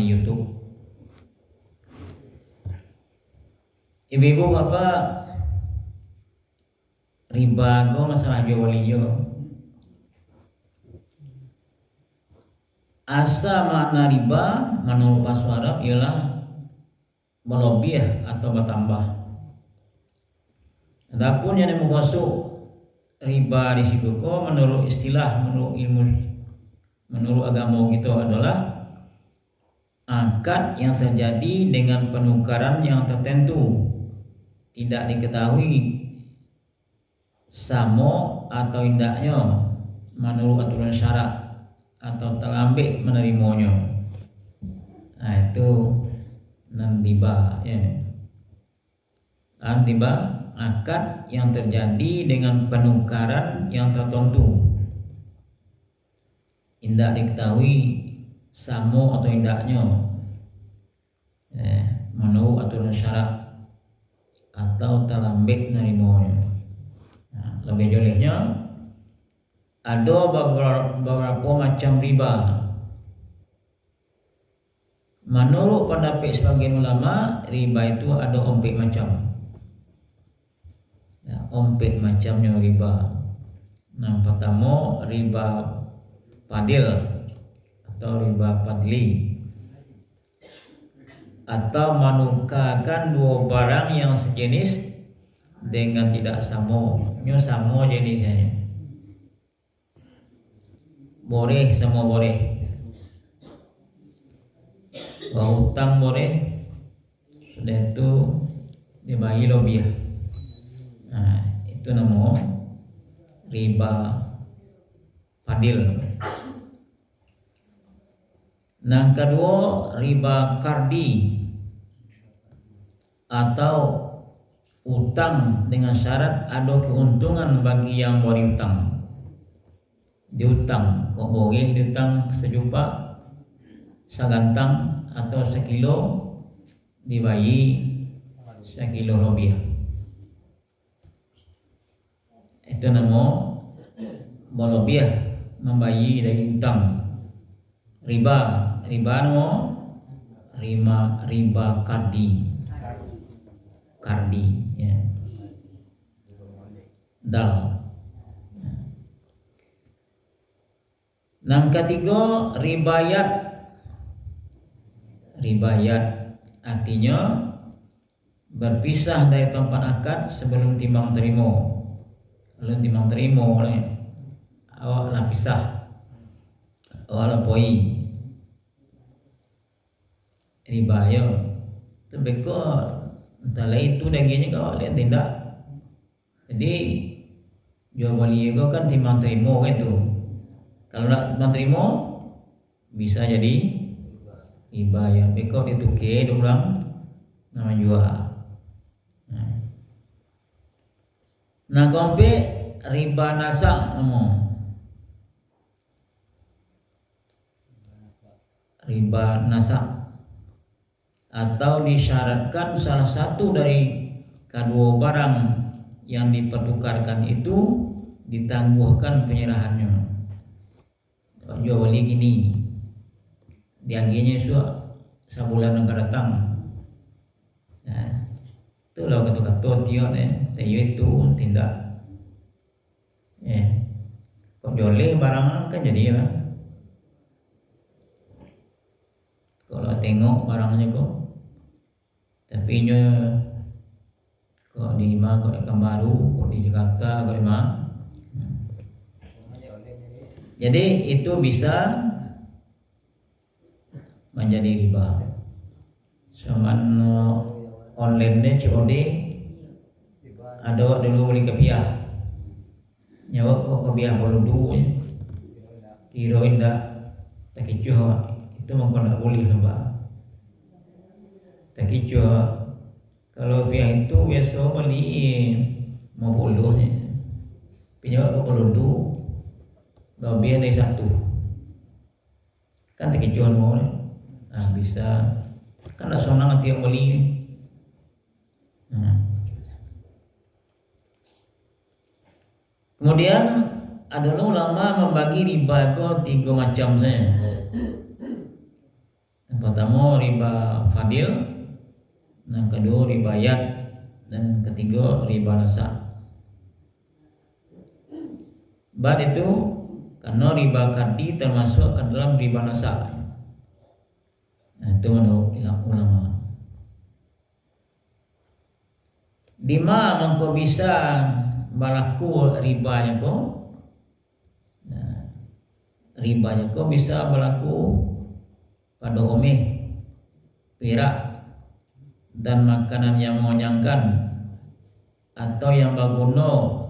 di YouTube. Ibu-ibu bapak, riba go masalah jual beli yo. Asa makna riba menurut bahasa Arab ialah melebih atau bertambah. Adapun yang dimaksud riba di situ kok menurut istilah, menurut ilmu, menurut agama itu adalah akad yang terjadi dengan penukaran yang tertentu, tidak diketahui samo atau indahnya menurut aturan syarak atau terlambat menerimanya. Nah itu nan riba ya. Riba akad yang terjadi dengan penukaran yang tertentu, tidak diketahui samo atau indahnya menurut aturan syarak atau terlambat menerimanya. Nah, lebih jelasnya ada beberapa macam riba. Menurut pendapat sebagian ulama, riba itu ada 4 macam. Ya, 4 macamnya riba. Yang pertama riba fadil atau riba fadli, atau menukarkan dua barang yang sejenis dengan tidak sama. Sama jenisnya. Boleh sama boleh. Hutang boleh, sudah itu dibayar lebih. Nah, itu nama riba fadil. Yang kedua riba kardi atau utang dengan syarat ada keuntungan bagi yang beri utang. Diutang, kok boleh diutang sejuta, sagantang atau sekilo, dibayar sekilo lebih. Itu nama boleh membayar dari utang. Riba nama riba kardi ya. Dal. Yang ketiga ribayat artinya berpisah dari tempat akad sebelum timbang terima. Belum timbang terima oleh awak lah pisah, awak lah poi. Ribayat tapi kok entahlah itu dagingnya kau lihat tidak. Jadi jual beli itu kan timbang terima gitu. Kalau nak timbang terima bisa jadi riba ya. Beko ditukar orang nama jual. Nah kompe riba nasa ngomong. Riba nasa atau disyaratkan salah satu dari kedua barang yang dipertukarkan itu ditangguhkan penyerahannya. Jual beli gini, diaginya sebulan akan datang. Nah, itulah kata-kata tiap itu tindak. Kok boleh barang kan jadilah. Kalau tengok barangnya kok, tapi kok di mana, kok di Pekanbaru, kok di Jakarta, kok di mana. Jadi itu bisa menjadi riba. Cuman online deh COD ada dulu beli kepiah. Nyawa kok kepiah baru dulu kira indah tak kicuh itu mungkin tak boleh nampak. Tak kicuh kalau kepiah itu biasa beli mau puluhnya. Pinjau kok baru dulu lebih dari satu kan terkejuan mau bisa kan tak sonang nanti yang beli Kemudian adalah ulama membagi riba ke 3 macam saja. Yang pertama riba fadil, yang kedua riba yad, dan ketiga riba nasa. Bad itu karena riba kardi termasuk ke dalam riba nasa. Nah, itu menurut ulama. Dima mengko bisa berlaku ribanya ko. Nah, ribanya ko bisa berlaku pada omeh, perak, dan makanan yang mengenyangkan atau yang berguna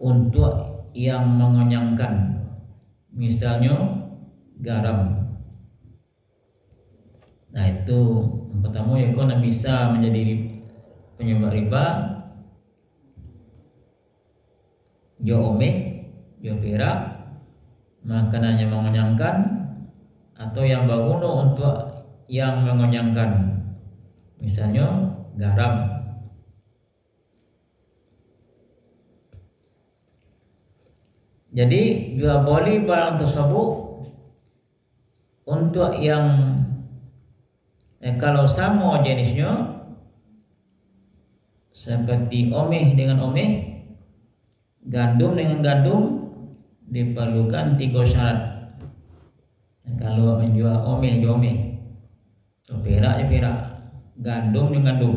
untuk yang mengenyangkan, misalnya garam. Nah itu yang pertama ya kau bisa menjadi penyebab riba, jo omeh, jo perak, makanan yang mengenyangkan atau yang berguna untuk yang mengenyangkan, misalnya garam. Jadi jual beli barang tersebut untuk yang kalau sama jenisnya seperti omeh dengan omeh, gandum dengan gandum, diperlukan 3 syarat. Kalau menjual omeh jual omeh, perak ya perak, gandum dengan gandum,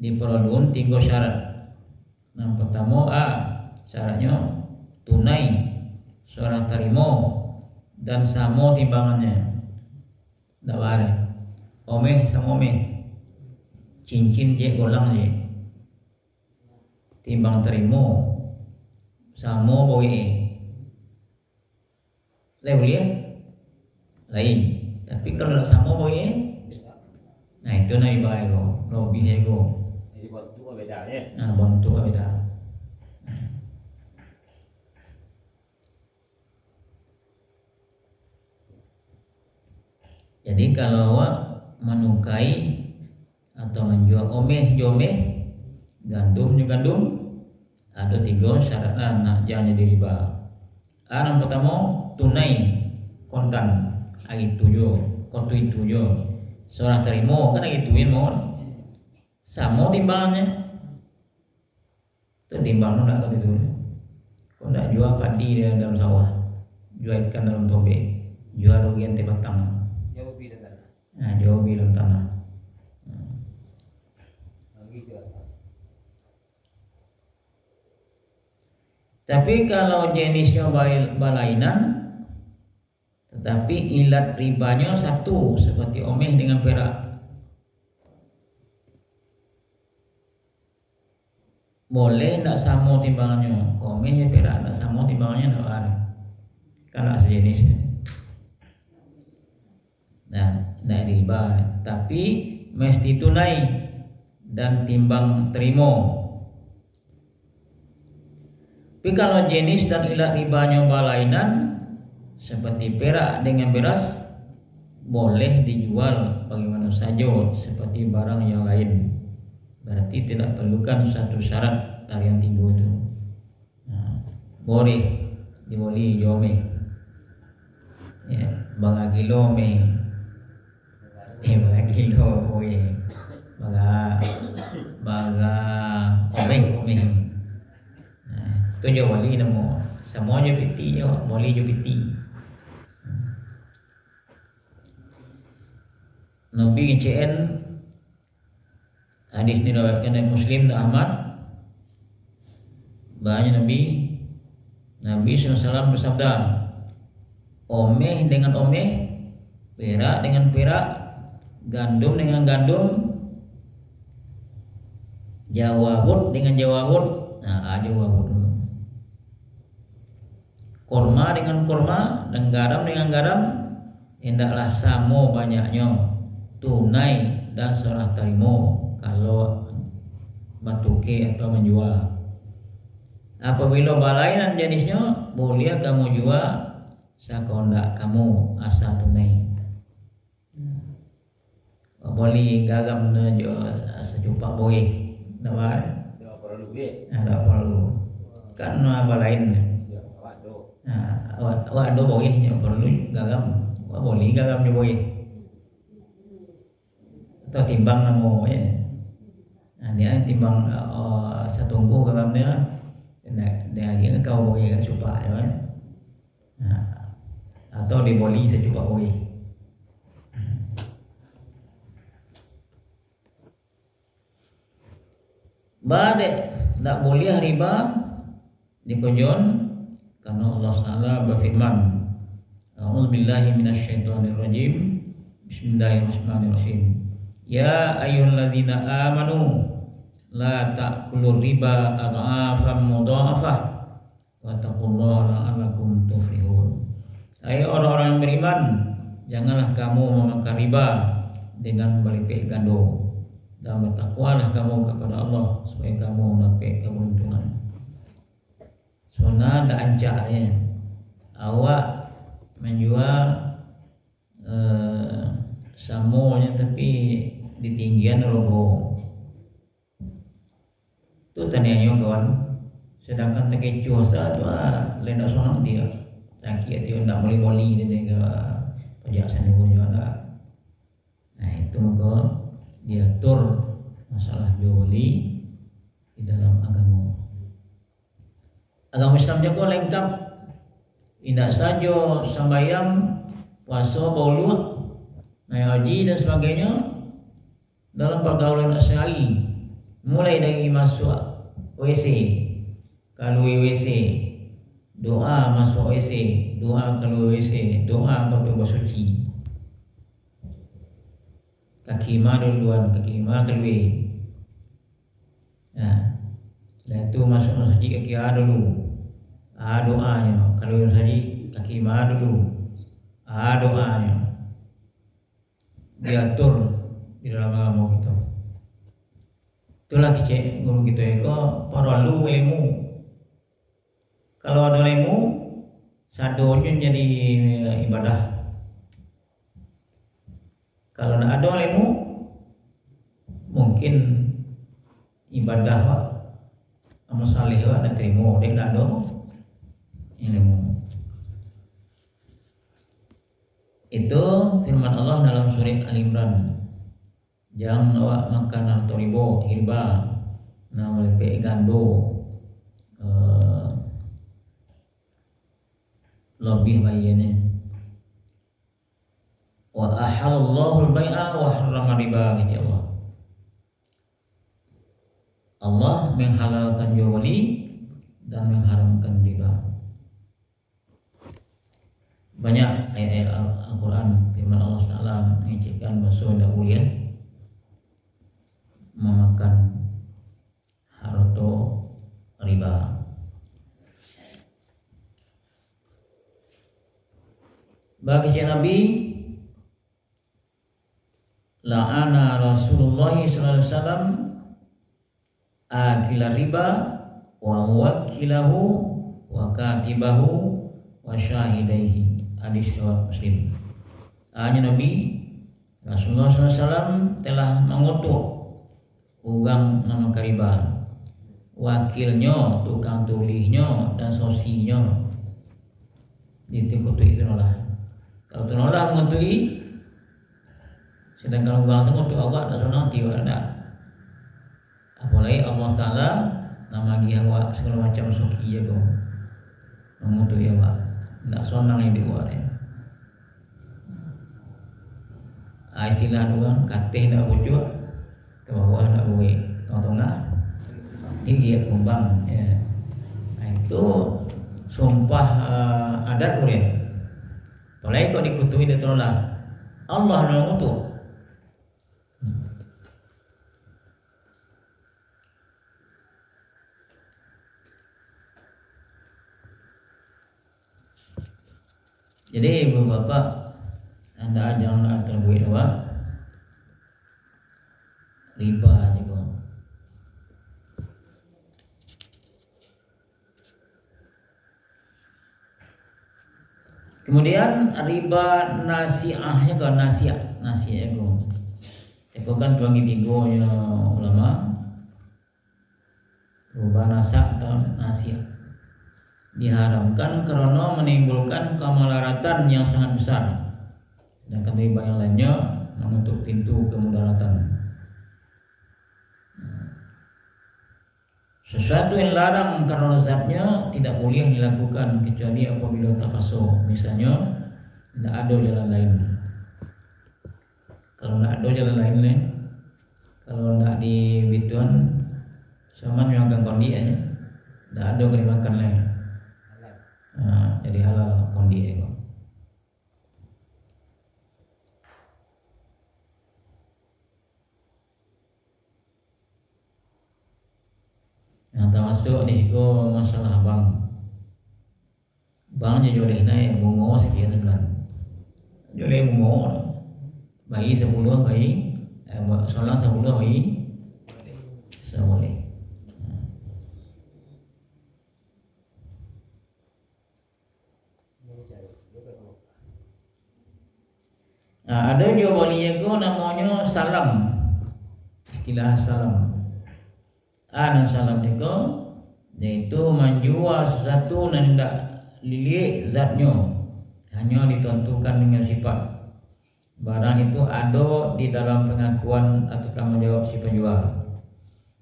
diperlukan 3 syarat. Yang pertama syaratnya tunai, serah terima, dan sama timbangannya. Tidak boleh omeh sama omeh, cincin je golang je, timbang terima sama boleh lain. Tapi kalau tidak sama boleh, nah itu naik baik kok, lebih ego. Jadi bentuk bedanya. Nah bentuk beda. Jadi kalau menukai atau menjual omeh jomeh, gandum juga gandum, ada 3 syarat jangan jadi riba. Yang pertama tunai, kontan, itu jo, kotu itu jo, seorang terima kan ituin mau, sama timbangannya, itu timbang nak kau itu, kau nak jual padi dalam sawah, jual ikan dalam tobe, jual rugian batang. Nah, jauh dalam tanah. Tapi kalau jenisnya balainan, tetapi ilat ribanya satu, seperti omeh dengan perak, boleh tidak sama timbangannya. Omehnya perak tidak sama timbangannya, tidak ada. Kalau sejenisnya, nah, tidak riba, tapi mesti tunai dan timbang terima. Tapi kalau jenis dan ilat ribanya balainan, seperti perak dengan beras, boleh dijual bagaimana saja seperti barang yang lain. Berarti tidak perlukan satu syarat dari yang 3 itu. Nah, boleh dibeli jomeh, ya, baga kilo meh, baga kilo boleh, baga omeh. Itu jo wali namo, semua jo piti jo, wali jo piti. Nabi ngecen hadis ni riwayatkan Muslim dan Ahmad. Banyak Nabi SAW bersabda, omeh dengan omeh, perak dengan perak, gandum dengan gandum, jawabut dengan jawabut. Nah, jawabut. Korma dengan korma dan garam dengan garam, hendaklah sama banyaknya, tunai dan serah terima kalau batuke atau menjual. Apabila balainan jenisnya, boleh kamu jual sakondak kamu asal tunai. Boleh garam jual sejupak boleh, tidak perlu be. Tidak perlu, karena balain. Awak do boleh, perlu garam, boleh garam boleh. atau timbang namo ya. Nah, dia timbang satunggu kagamnya dia dia kau boleh kat cuba ya. Nah, atau diboli secuba boleh. Bade tak boleh riba dikojon karena Allah Taala berfirman, A'udzubillahi minasyaitonirrajim. Bismillahirrahmanirrahim. Ya ayyuhalladzina amanu la ta'kulur riba adhafan mudhafah wattaqullaha la'allakum tuflihun. Hai orang-orang yang beriman, janganlah kamu memakan riba dengan berlipat ganda, dan bertakwalah kamu kepada Allah supaya kamu mendapat keberuntungan. Soalnya tak ancaknya awak menjual samonya tapi di tinggian logo itu taniannya kawan, sedangkan terkecoh saja lenda soal dia sakit dia tidak boleh boli dia ke pajak sana punya ada. Nah itu maka diatur masalah jual beli di dalam agama Islam juga lengkap, tidak saja sembahyang, puasa, baulu, haji dan sebagainya dalam pergaulan sehari, mulai dari masuk WC, kalau WC, doa masuk WC, doa kalau WC, doa waktu bersuci, kaki ma duluan, kaki ma keluar. Nah, setelah itu masuk masjid kaki A dulu, A doanya, kalau masjid kaki ma dulu, A doanya. Diatur di dalam agama kita. Itulah kecek guru kita eko perlu ilmu. Kalau ada ilmu, sadonya jadi ibadah. Kalau tidak ada ilmu, mungkin ibadah wak amal saleh wak tidak terima. Dia tidak ada ilmu. Itu firman Allah dalam surat Al-Imran. Jangan awak makan atau riba, nah melipik gando lebih baiknya. Wa ahallallahu al-bai'a wa harrama riba, kata Allah. Allah menghalalkan jual beli dan mengharamkan riba. Banyak ayat-ayat Al-Quran firman Allah Ta'ala mengingatkan bahwa tidak boleh memakan harta riba. Bagi Nabi, la'ana Rasulullah sallallahu alaihi wasallam akila riba wa muwakkilahu wa katibahu wa syahidaihi. Hadis riwayat Muslim. Hanya Nabi Rasulullah SAW telah mengutuk ugang nama riba, wakilnya, tukang tulisnya, dan sosinya. Dikutuk itu nolah. Kalau itu nolah mengutui, sedangkan ugang itu ngutuk awak dan sonong tiwa ada. Apalagi Allah Ta'ala nama lagi awak segala macam soki jago mengutui awak. Tak sonang yang dibuat ya. Istilah doang, katih nak wujud, ke bawah nak buih, tengah-tengah, tinggi ya kumbang ya. Nah, itu sumpah adat boleh. Boleh kau dikutui dia tolak. Allah nak utuh. Jadi ibu bapak, anda jangan terbuat apa riba juga. Kemudian riba nasiahnya kan nasiahnya kan. Itu kan bagi tiga ya ulama. Riba nasiah atau nasiah diharamkan karena menimbulkan kemelaratan yang sangat besar. Sedangkan riba yang lainnya namun untuk pintu kemudaratan. Sesuatu yang larang karena zatnya tidak boleh dilakukan kecuali apabila terpaksa. Misalnya tidak ada jalan lain. Kalau tidak ada jalan lain nih, kalau tidak di bituan, sama nyuakan kondi aja, tidak ada kena makan lain. Jadi halal kondi itu. Yang termasuk di situ masalah bangnya joleh naik bungo sekian bulan, joleh bungo, bayi 10 bayi, solang 10 bayi, boleh. Nah, ada juga boleh itu namanya salam, istilah salam. Salam itu yaitu menjual sesuatu yang tidak lilik zatnya, hanya ditentukan dengan sifat. Barang itu ada di dalam pengakuan atau tanggungjawab si penjual.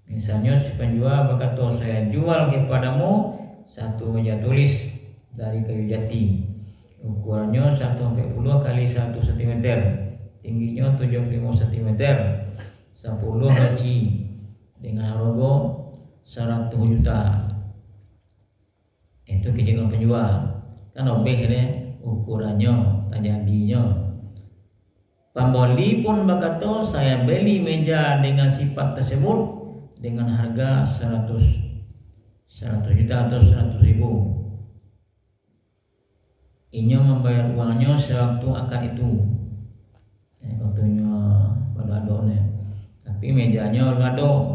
Misalnya si penjual berkata, saya jual kepadamu satu meja tulis dari kayu jati, ukurannya 140 kali 1 cm, tingginya 75 cm, 10 laci, dengan harga 100 juta. Itu kejagaan penjual. Kan obeh deh ukurannya, tajadinya. Pembeli pun berkata, saya beli meja dengan sifat tersebut dengan harga 100 juta atau 100 ribu. Inya membayar uangnya sewaktu akad itu. Waktunya pada adonnya. Tapi mejanya ada.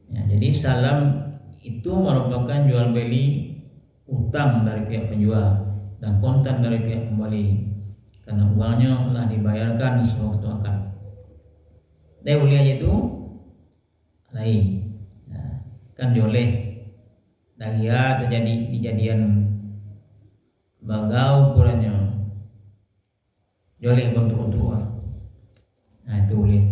Ya, jadi salam itu merupakan jual beli utang dari pihak penjual dan kontan dari pihak pembeli, karena uangnya telah dibayarkan sewaktu akad. Dia boleh itu lain, nah, kan boleh dari terjadi kejadian bagau ukurannya, boleh bentuk uang. Nah itu boleh.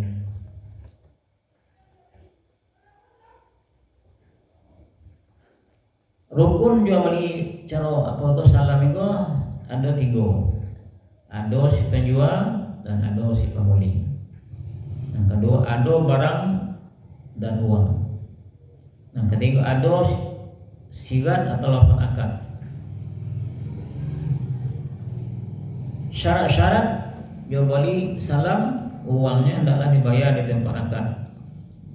Rukun jual beli cara apa salam itu ada 3. Ada si penjual dan ada si pembeli. Yang kedua ada barang dan uang. Yang ketiga ada sirat atau lafaz akad. Syarat-syarat jual beli salam, uangnya hendaklah dibayar di tempat akad.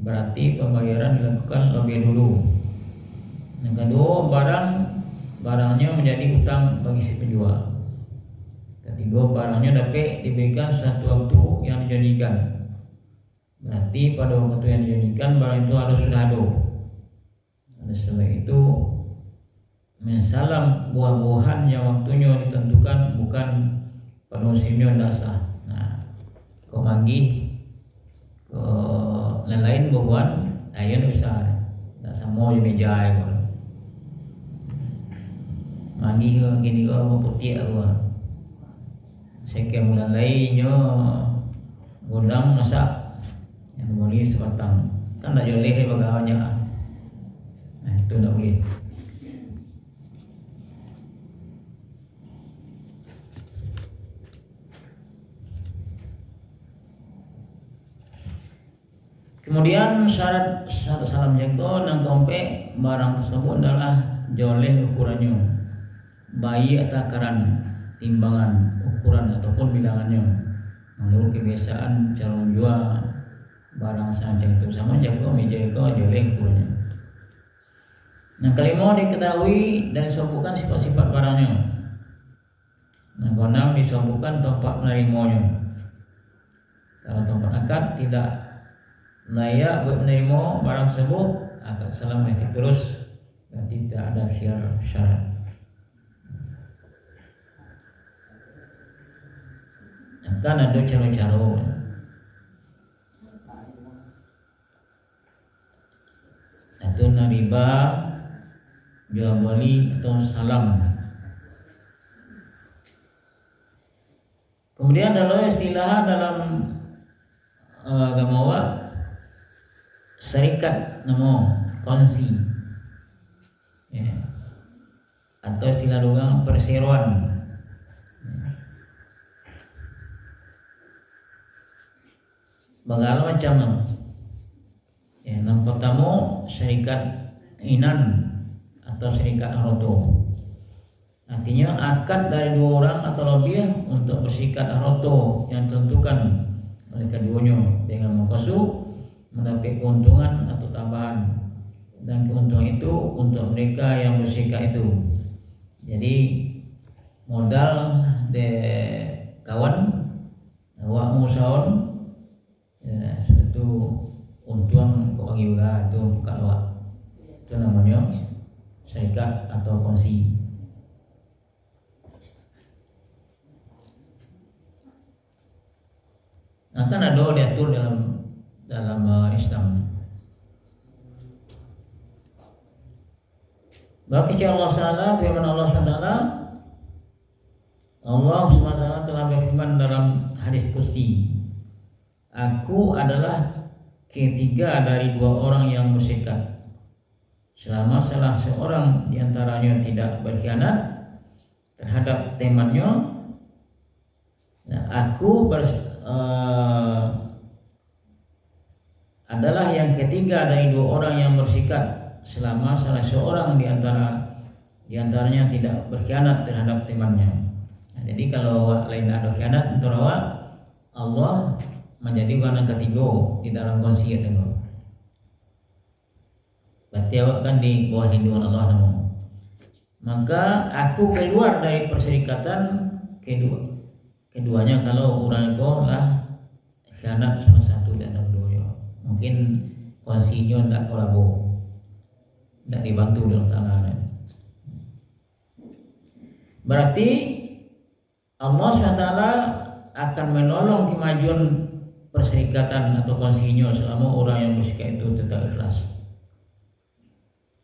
Berarti pembayaran dilakukan lebih dulu. Yang kedua, barangnya menjadi utang bagi si penjual. Ketiga, barangnya dapat diberikan suatu waktu yang dijanjikan. Berarti pada waktu yang dijanjikan barang itu harus sudah ada. Oleh sebab itu, mensalam buah-buahan yang waktunya ditentukan bukan pada musimnya tidak sah. Nah, kau manggih ke lain-lain buah-buahan, ayah bisa tidak sama di meja ya. Mandi ke gini ke apa putih aku. Saya ke bulan lainnya godang masak yang boleh sebatang. Kan tak boleh bagawanya. Nah itu tak boleh. Kemudian syarat salam jago dan kompe barang tersebut adalah joleh ukurannya, bayi atau takaran, timbangan, ukuran ataupun bilangannya menurut kebiasaan calon jual barang semacam itu. Sama jago meja itu joleh ukurannya. Yang kelima, diketahui dan disebutkan sifat-sifat barangnya. Yang keenam, disebutkan tempat menerimanya. Kalau tempat akad tidak layak buat menerima barang tersebut, akad salam mesti terus dan tidak ada syarat. Kan ada cara-cara itu riba, jual beli atau salam. Kemudian dalam istilah dalam agama serikat namo kongsi, ya. Atau istilah orang perseroan. Bagala macam ya, yang pertama serikat inan atau serikat haroto. Artinya akad dari dua orang atau lebih untuk bersikat haroto yang ditentukan oleh keduanya dengan mengkosu mendapat keuntungan atau tambahan, dan keuntungan itu untuk mereka yang bersikat itu. Jadi modal de kawan awak musaon ya, itu untung kok bagi juga itu bukan awak, itu namanya serikat atau kongsi. Akan ada diatur dalam Islam. Bagi Allah Taala, firman Allah SWT, Allah SWT telah berfirman dalam hadis qudsi, Aku adalah ketiga dari dua orang yang bersikat. Selama salah seorang diantaranya tidak berkhianat terhadap temannya, aku adalah yang ketiga dari dua orang yang bersikat selama salah seorang diantaranya tidak berkhianat terhadap temannya. Nah, jadi kalau lain ada khianat untuk Allah menjadi warna ketiga di dalam kongsi itu. Berarti awak kan di bawah lindungan Allah namu. Maka aku keluar dari perserikatan keduanya kalau orang itu lah khianat salah satu dan dua. Mungkin kongsinya tidak kolabo, tidak dibantu oleh Allah. Berarti Allah SWT akan menolong kemajuan perserikatan atau kongsinya selama orang yang bersikat itu tetap ikhlas.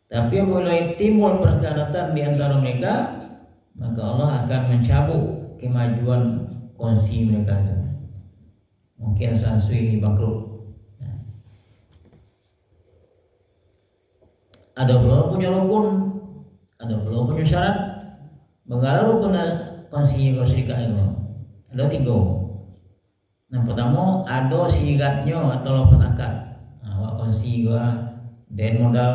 Tapi mulai timbul perkhianatan di antara mereka, maka Allah akan mencabut kemajuan kongsi mereka itu. Mungkin sansui bangkrut. Ada belum punya rukun, ada belum punya syarat. Bagaimana rukun kongsi serikat itu? Ada 3. Yang pertama ada syiratnya atau lopat akad. Awak kongsi gua dan modal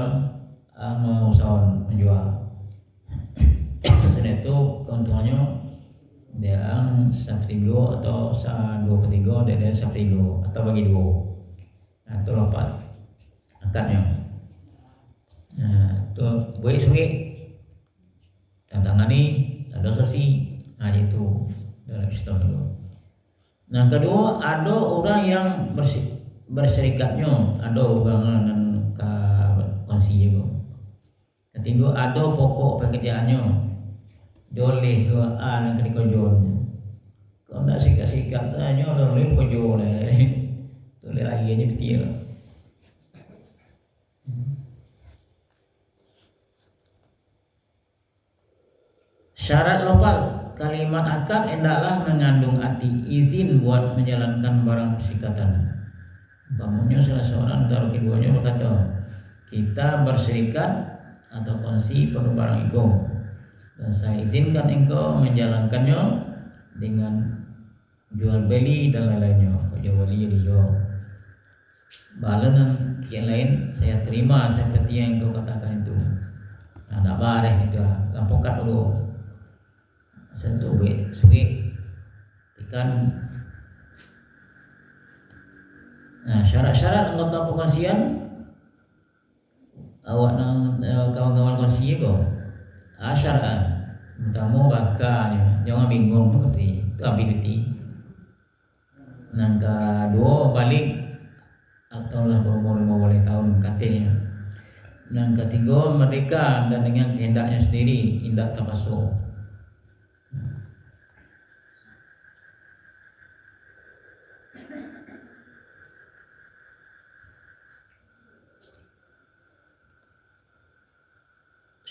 mau usahawan menjual. Setelah itu keuntungannya dia 1/3 atau 2/3 dia 1/3 atau bagi 2. Nah, itu lopat akadnya. Nah, itu buik-buik tantangan ini ada sesi. Nah, itu dalam Islam itu. Nah, kedua ada orang yang berserikatnya, ada orang ke kongsi itu. Ketiga ada pokok pekerjaannya, doleh dua yang kena kojon. Kalau tidak sikat-sikat tanya doleh kojon doleh lagi aja betul. Syarat lopal kalimat akad hendaklah mengandung arti izin buat menjalankan barang perserikatan. Bangunnya salah seorang antara keduanya berkata, kita berserikat atau kongsi pada barang itu, dan saya izinkan engkau menjalankannya dengan jual beli dan lain-lainnya. Kau jual beli jadi jual. Balan yang lain saya terima seperti yang engkau katakan itu. Nah, tak bareh itu lah. Lampokat dulu. Sentuh suwi ikan. Nah, syarat-syarat anggota pengkongsian awak nang kawan-kawan kongsi ko. Syarat pertama bakanya jangan bingung kongsi itu ability. Nang kedua balik atau lah berumur 5 tahun katanya. Nang ketiga mereka dan dengan kehendaknya sendiri tidak termasuk.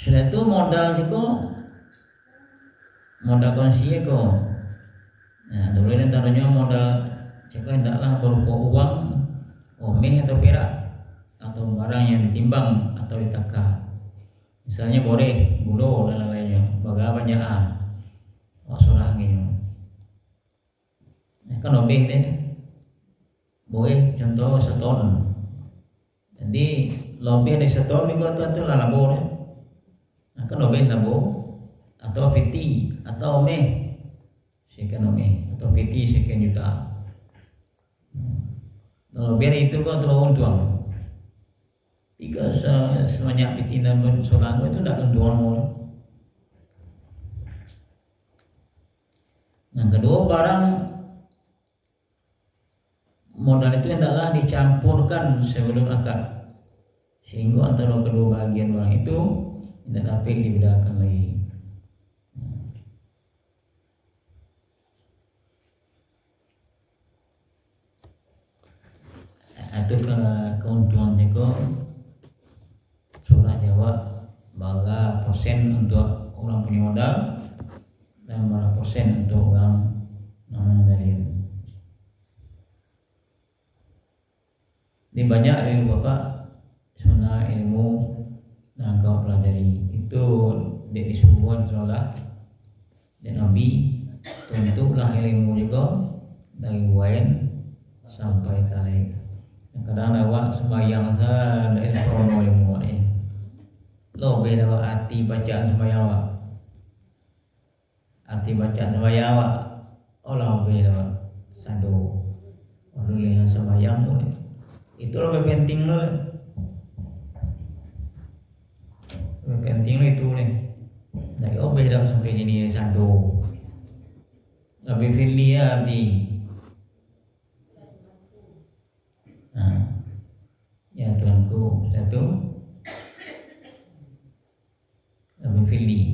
Setelah itu modal juga modal kongsi ko. Nah, dulu ini taruhnya modal jika hendaklah berupa uang, omeh atau perak atau barang yang ditimbang atau ditakar. Misalnya boleh gulo dan lain-lainnya, baga banyak sorang gitu. Kan lebih deh, boleh contoh seton. Jadi lebih dari seton juga tu lah labo deh. Kan lebih labo atau piti atau omeh sekian omeh atau piti sekian juta. Kalau biar itu kau terlalu untung. Jika sebanyak piti dan sorang itu tidak untung mulu. Yang kedua, barang modal itu hendaklah dicampurkan sebelum akad, sehingga antara kedua bagian barang itu tidak dapat dibedakan lagi. Itu keuntungan juga surah Jawa baga persen untuk orang punya modal dan berapa persen untuk orang dari. Ini banyak Bapak sebenarnya ilmu yang kau pelajari itu disuruh sholat dan Nabi tentulah ilmu juga dari buayan sampai kali. Kadang awak sembahyang saja dari krono ilmu ni. Lo beda hati bacaan sembahyang awak. Hati bacaan sembahyang awak. Olah beda sado. Orang yang sembahyang ni. Itu lebih penting lo. Lebih penting lo itu ni. Dari beda sampai jadi sado. Lebih pilih hati. Ya Tuhanku, satu lebih pilih